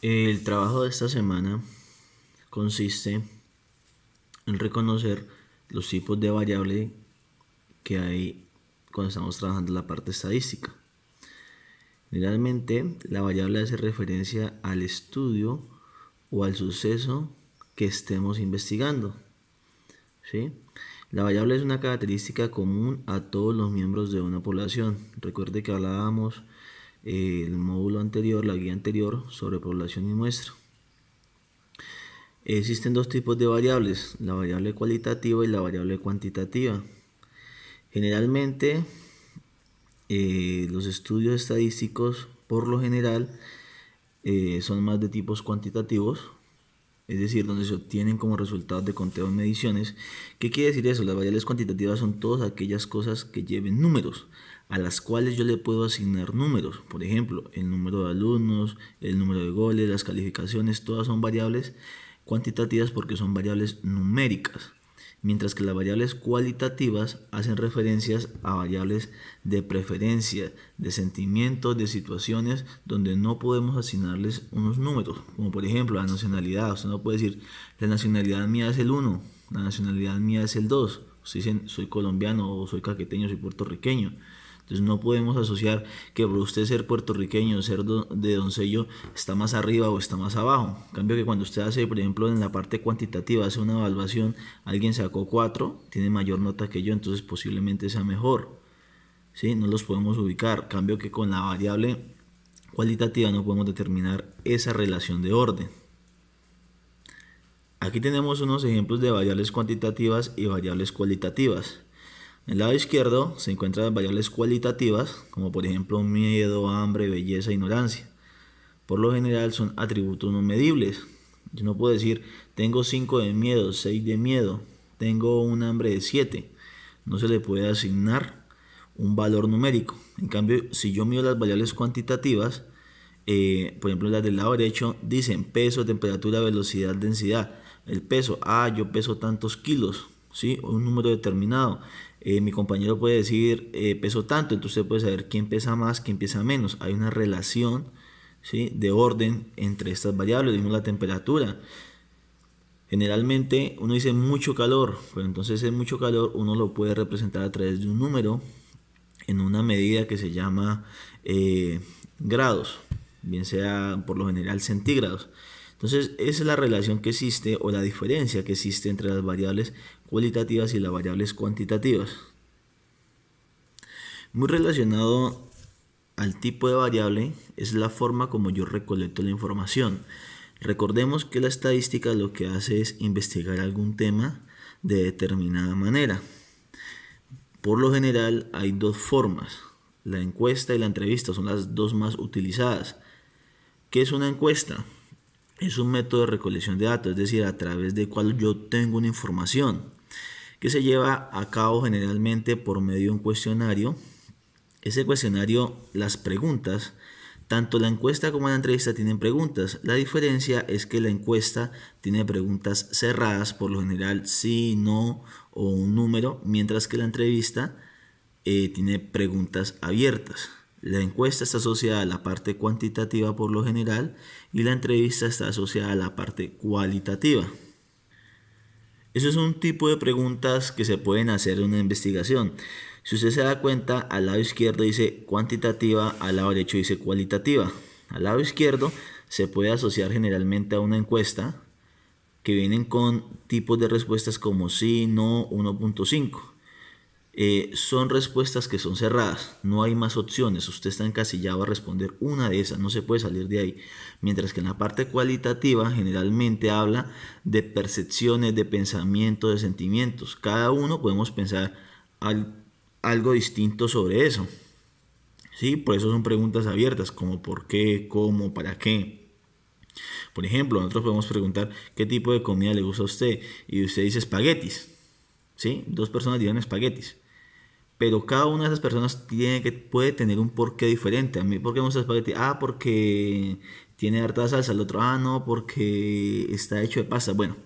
El trabajo de esta semana consiste en reconocer los tipos de variable que hay cuando estamos trabajando en la parte estadística. Generalmente, la variable hace referencia al estudio o al suceso que estemos investigando, ¿sí? La variable es una característica común a todos los miembros de una población. Recuerde que hablábamos el módulo anterior, la guía anterior, sobre población y muestra. Existen dos tipos de variables, la variable cualitativa y la variable cuantitativa. Generalmente, los estudios estadísticos, por lo general, son más de tipos cuantitativos, es decir, donde se obtienen como resultados de conteo en mediciones. ¿Qué quiere decir eso? Las variables cuantitativas son todas aquellas cosas que lleven números, a las cuales yo le puedo asignar números. Por ejemplo, el número de alumnos, el número de goles, las calificaciones, todas son variables cuantitativas porque son variables numéricas. Mientras que las variables cualitativas hacen referencias a variables de preferencia, de sentimientos, de situaciones donde no podemos asignarles unos números, como por ejemplo la nacionalidad. Usted no puede decir, la nacionalidad mía es el 1, la nacionalidad mía es el 2. Usted dice, soy colombiano o soy caqueteño, soy puertorriqueño. Entonces no podemos asociar que por usted ser puertorriqueño, ser de Doncello, está más arriba o está más abajo. En cambio que cuando usted hace, por ejemplo, en la parte cuantitativa, hace una evaluación, alguien sacó 4, tiene mayor nota que yo, entonces posiblemente sea mejor. ¿Sí? No los podemos ubicar. En cambio que con la variable cualitativa no podemos determinar esa relación de orden. Aquí tenemos unos ejemplos de variables cuantitativas y variables cualitativas. En el lado izquierdo se encuentran las variables cualitativas, como por ejemplo miedo, hambre, belleza, ignorancia. Por lo general son atributos no medibles. Yo no puedo decir, tengo 5 de miedo, 6 de miedo, tengo un hambre de 7. No se le puede asignar un valor numérico. En cambio, si yo mido las variables cuantitativas, por ejemplo las del lado derecho, dicen peso, temperatura, velocidad, densidad. El peso, yo peso tantos kilos, ¿sí? Un número determinado. Mi compañero puede decir peso tanto, entonces usted puede saber quién pesa más, quién pesa menos. Hay una relación, ¿sí?, de orden entre estas variables. Vimos la temperatura. Generalmente uno dice mucho calor, pero entonces el mucho calor uno lo puede representar a través de un número en una medida que se llama grados, bien sea por lo general centígrados. Entonces esa es la relación que existe o la diferencia que existe entre las variables cualitativas y las variables cuantitativas. Muy relacionado al tipo de variable es la forma como yo recolecto la información. Recordemos que la estadística lo que hace es investigar algún tema de determinada manera. Por lo general hay dos formas. La encuesta y la entrevista son las dos más utilizadas. ¿Qué es una encuesta? Es un método de recolección de datos, es decir, a través del cual yo tengo una información que se lleva a cabo generalmente por medio de un cuestionario. Ese cuestionario, las preguntas, tanto la encuesta como la entrevista tienen preguntas. La diferencia es que la encuesta tiene preguntas cerradas, por lo general sí, no o un número, mientras que la entrevista tiene preguntas abiertas. La encuesta está asociada a la parte cuantitativa por lo general y la entrevista está asociada a la parte cualitativa. Eso es un tipo de preguntas que se pueden hacer en una investigación. Si usted se da cuenta, al lado izquierdo dice cuantitativa, al lado derecho dice cualitativa. Al lado izquierdo se puede asociar generalmente a una encuesta que vienen con tipos de respuestas como sí, no, 1.5. Son respuestas que son cerradas, no hay más opciones, usted está encasillado a responder una de esas, no se puede salir de ahí. Mientras que en la parte cualitativa generalmente habla de percepciones, de pensamientos, de sentimientos. Cada uno podemos pensar algo distinto sobre eso. ¿Sí? Por eso son preguntas abiertas, como por qué, cómo, para qué. Por ejemplo, nosotros podemos preguntar qué tipo de comida le gusta a usted y usted dice espaguetis. ¿Sí? Dos personas dirán espaguetis. Pero cada una de esas personas puede tener un porqué diferente. A mí, ¿por qué me gusta el espagueti? Porque tiene harta salsa. El otro, no, porque está hecho de pasta. Bueno,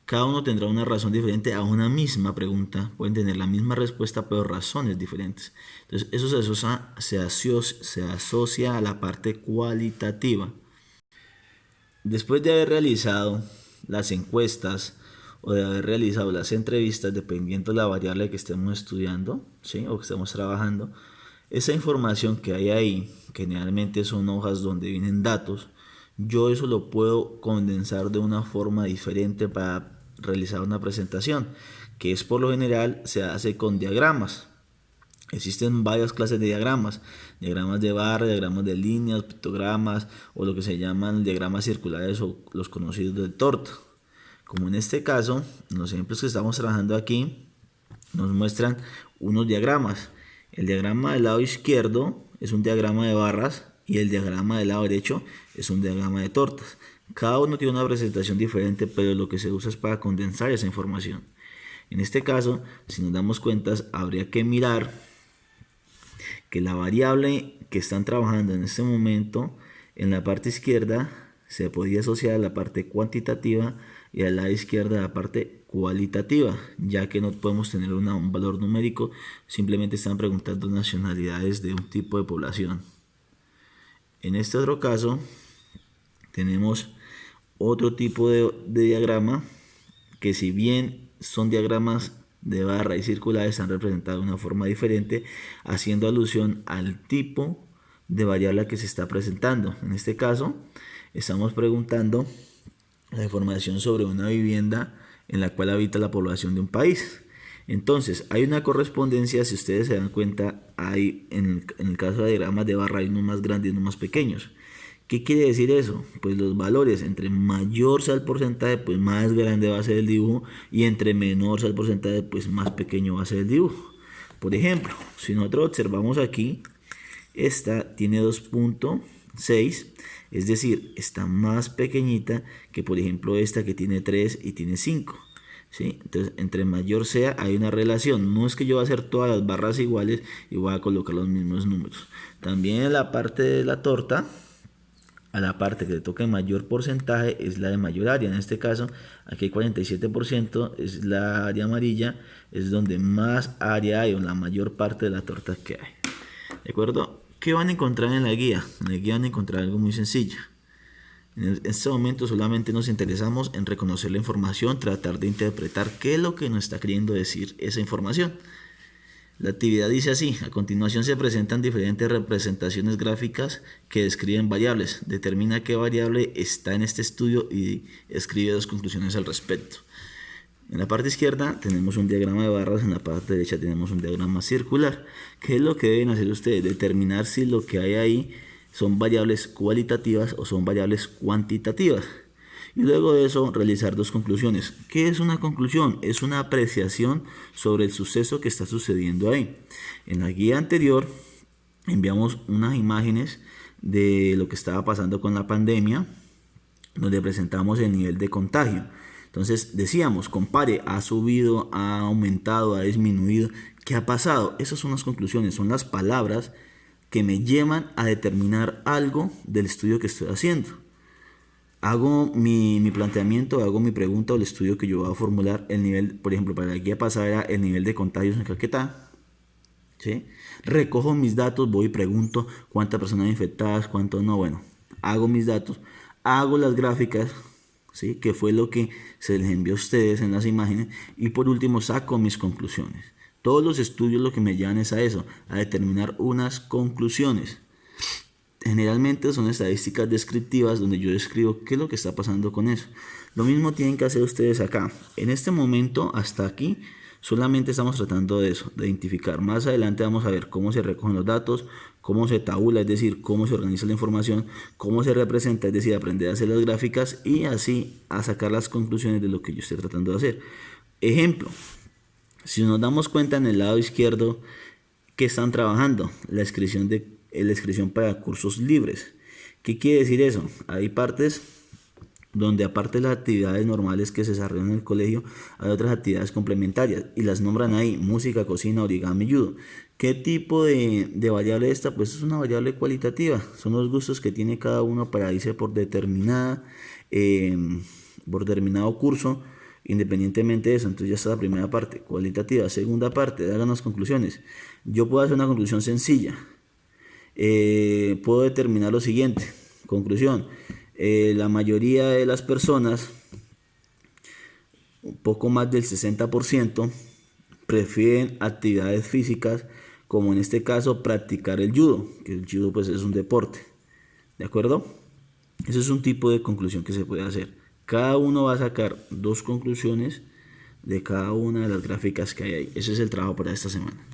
cada uno tendrá una razón diferente a una misma pregunta. Pueden tener la misma respuesta, pero razones diferentes. Entonces, eso se asocia a la parte cualitativa. Después de haber realizado las encuestas o de haber realizado las entrevistas, dependiendo de la variable que estemos estudiando, ¿sí? O que estemos trabajando, esa información que hay ahí, que generalmente son hojas donde vienen datos, yo eso lo puedo condensar de una forma diferente para realizar una presentación, que es por lo general se hace con diagramas. Existen varias clases de diagramas, diagramas de barra, diagramas de líneas, pictogramas o lo que se llaman diagramas circulares o los conocidos de torta. Como en este caso, en los ejemplos que estamos trabajando aquí, nos muestran unos diagramas. El diagrama del lado izquierdo es un diagrama de barras y el diagrama del lado derecho es un diagrama de tortas. Cada uno tiene una presentación diferente, pero lo que se usa es para condensar esa información. En este caso, si nos damos cuenta, habría que mirar que la variable que están trabajando en este momento en la parte izquierda se podía asociar a la parte cuantitativa y a la izquierda a la parte cualitativa, ya que no podemos tener un valor numérico, simplemente están preguntando nacionalidades de un tipo de población. En este otro caso tenemos otro tipo de diagrama que, si bien son diagramas de barra y circular, están representados de una forma diferente, haciendo alusión al tipo de variable que se está presentando. En este caso estamos preguntando la información sobre una vivienda en la cual habita la población de un país. Entonces hay una correspondencia, si ustedes se dan cuenta, hay en el caso de diagramas de barra hay unos más grandes y unos más pequeños. ¿Qué quiere decir eso? Pues los valores, entre mayor sea el porcentaje, pues más grande va a ser el dibujo, y entre menor sea el porcentaje, pues más pequeño va a ser el dibujo. Por ejemplo, si nosotros observamos aquí, esta tiene 2.6, es decir, está más pequeñita que, por ejemplo, esta que tiene 3 y tiene 5. ¿Sí? Entonces, entre mayor sea, hay una relación. No es que yo voy a hacer todas las barras iguales y voy a colocar los mismos números. También en la parte de la torta, a la parte que le toca mayor porcentaje es la de mayor área. En este caso, aquí hay 47%, es la área amarilla, es donde más área hay, o la mayor parte de la torta que hay. ¿De acuerdo? ¿Qué van a encontrar en la guía? En la guía van a encontrar algo muy sencillo. En este momento solamente nos interesamos en reconocer la información, tratar de interpretar qué es lo que nos está queriendo decir esa información. La actividad dice así: a continuación se presentan diferentes representaciones gráficas que describen variables. Determina qué variable está en este estudio y escribe 2 conclusiones al respecto. En la parte izquierda tenemos un diagrama de barras, en la parte derecha tenemos un diagrama circular. ¿Qué es lo que deben hacer ustedes? Determinar si lo que hay ahí son variables cualitativas o son variables cuantitativas. Y luego de eso realizar 2 conclusiones. ¿Qué es una conclusión? Es una apreciación sobre el suceso que está sucediendo ahí. En la guía anterior enviamos unas imágenes de lo que estaba pasando con la pandemia, donde presentamos el nivel de contagio. Entonces decíamos, compare, ha subido, ha aumentado, ha disminuido. ¿Qué ha pasado? Esas son las conclusiones, son las palabras que me llevan a determinar algo del estudio que estoy haciendo. Hago mi planteamiento, hago mi pregunta o el estudio que yo voy a formular. El nivel, por ejemplo, para la guía pasada era el nivel de contagios en Caquetá. ¿Sí? Recojo mis datos, voy y pregunto cuántas personas infectadas, cuántos no. Bueno, hago mis datos, hago las gráficas, ¿sí? Que fue lo que se les envió a ustedes en las imágenes, y por último saco mis conclusiones. Todos los estudios lo que me llevan es a eso, a determinar unas conclusiones. Generalmente son estadísticas descriptivas donde yo describo qué es lo que está pasando con eso. Lo mismo tienen que hacer ustedes acá. En este momento, hasta aquí, solamente estamos tratando de eso, de identificar. Más adelante vamos a ver cómo se recogen los datos, cómo se tabula, es decir, cómo se organiza la información, cómo se representa, es decir, aprender a hacer las gráficas y así a sacar las conclusiones de lo que yo estoy tratando de hacer. Ejemplo, si nos damos cuenta en el lado izquierdo que están trabajando, la inscripción para cursos libres. ¿Qué quiere decir eso? Hay partes donde, aparte de las actividades normales que se desarrollan en el colegio, hay otras actividades complementarias y las nombran ahí: música, cocina, origami, judo. ¿Qué tipo de variable es esta? Pues es una variable cualitativa, son los gustos que tiene cada uno para irse por determinado curso, independientemente de eso. Entonces ya está la primera parte, cualitativa. Segunda parte, hagan las conclusiones. Yo puedo hacer una conclusión sencilla. Puedo determinar lo siguiente. Conclusión: La mayoría de las personas, un poco más del 60%, prefieren actividades físicas, como en este caso practicar el judo, que el judo pues es un deporte. ¿De acuerdo? Ese es un tipo de conclusión que se puede hacer. Cada uno va a sacar dos conclusiones de cada una de las gráficas que hay ahí. Ese es el trabajo para esta semana.